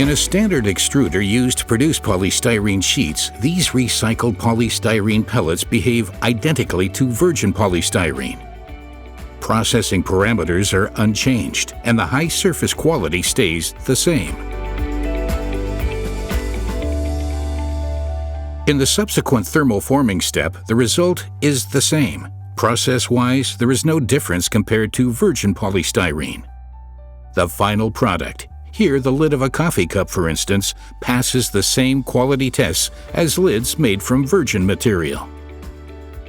In a standard extruder used to produce polystyrene sheets, these recycled polystyrene pellets behave identically to virgin polystyrene. Processing parameters are unchanged, and the high surface quality stays the same. In the subsequent thermoforming step, the result is the same. Process-wise, there is no difference compared to virgin polystyrene. The final product, here the lid of a coffee cup for instance, passes the same quality tests as lids made from virgin material.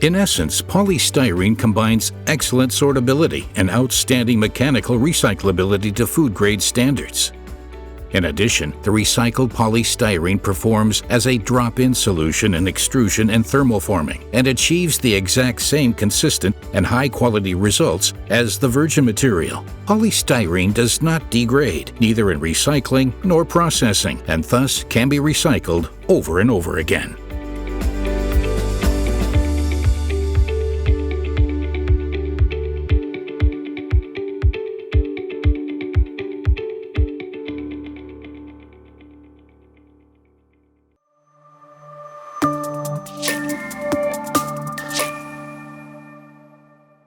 In essence, polystyrene combines excellent sortability and outstanding mechanical recyclability to food-grade standards. In addition, the recycled polystyrene performs as a drop-in solution in extrusion and thermoforming and achieves the exact same consistent and high-quality results as the virgin material. Polystyrene does not degrade, neither in recycling nor processing, and thus can be recycled over and over again.